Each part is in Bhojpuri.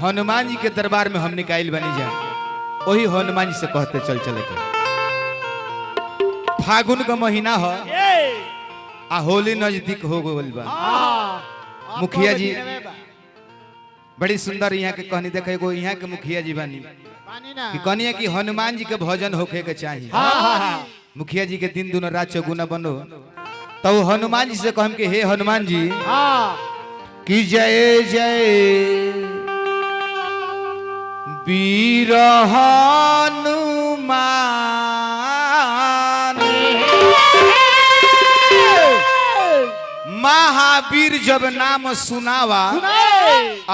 हनुमान जी के दरबार में हम निकाल बनी जा वही हनुमान जी से कहते चल चले के फागुन का महीना हो आ होली नजदीक हो गइल बा। मुखिया जी बड़ी सुंदर यहाँ के कहनी देखे एगो यहाँ के मुखिया जी बानी कि कहनी है कि हनुमान जी के भजन होखे के चाहिए। मुखिया जी के दिन दुनो रात चौगुना बनो तो हनुमान जी से कहम के हे हनुमान जी कि जय जय वीर हनुमान। महावीर जब नाम सुनावा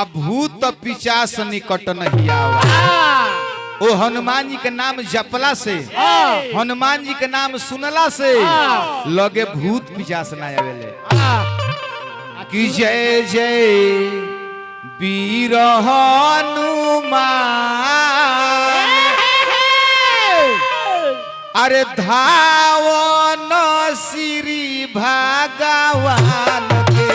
अब भूत पिचास निकट नहीं आवा। ओ हनुमान जी के नाम जपला से हनुमान जी के नाम सुनला से लगे भूत पिचास ना आवेले। कि जय जय वीर हनुमान अरे धावन श्री भगवान के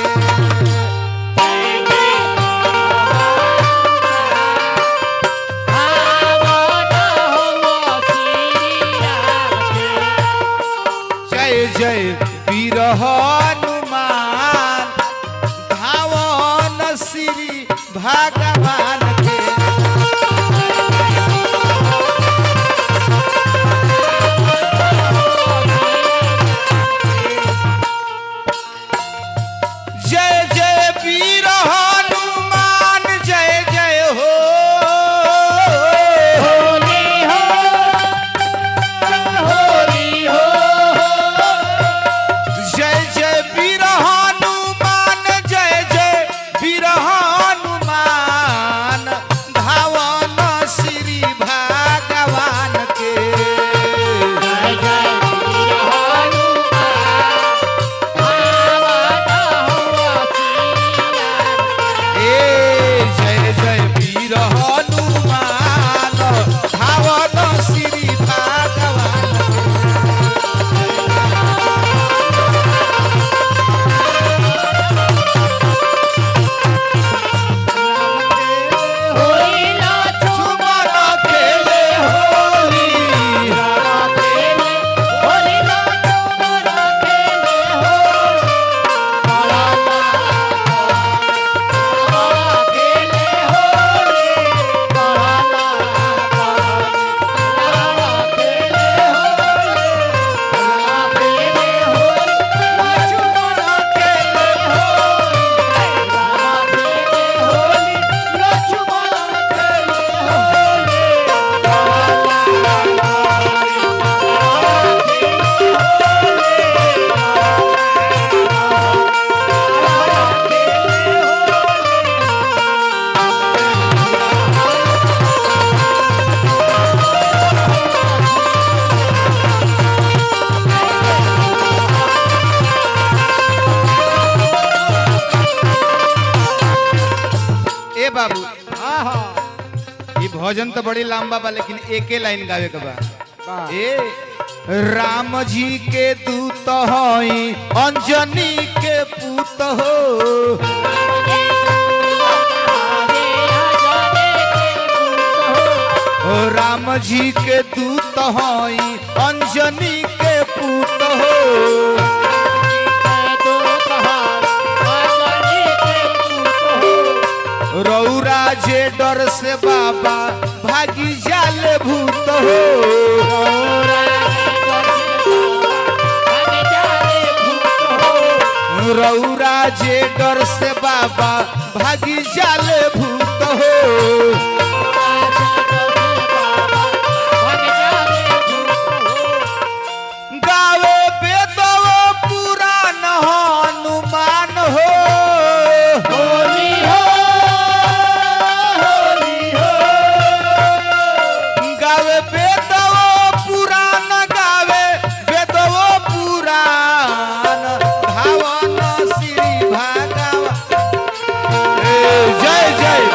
जय जय वीर हनुमान धावन श्री भगवान के जय जय वीर हनुमान जय जय हो होली हो होली हो। जय जय वीर हनुमान जय जय वीर हनुमान धावन श्री भगवान के बाबू ये भजन तो बड़ी लंबा बा लेकिन एके लाइन गावे के बा। ए राम जी के दूत होई अंजनी के पूत हो राम जी के दूत होई अंजनी के पूत हो रौरा जे डर से बाबा भागी जाल भूत हो रौरा जे डर से बाबा भागी जाल भूत हो गावे बेदव पुराण हनुमान हो जय जय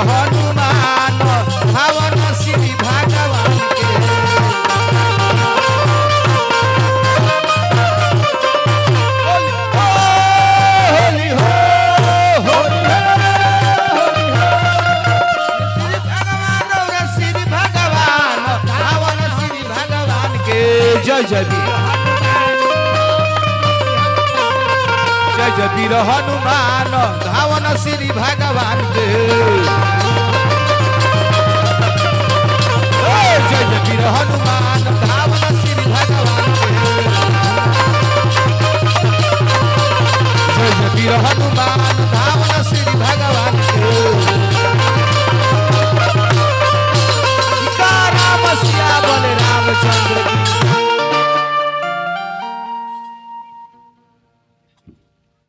हनुमान धावन श्री भगवान के होली हो श्री भगवान धावन श्री भगवान के जय जय जय वीर हनुमान धावन श्री भगवान के जय वीर हनुमान धावन श्री भगवान के जय वीर हनुमान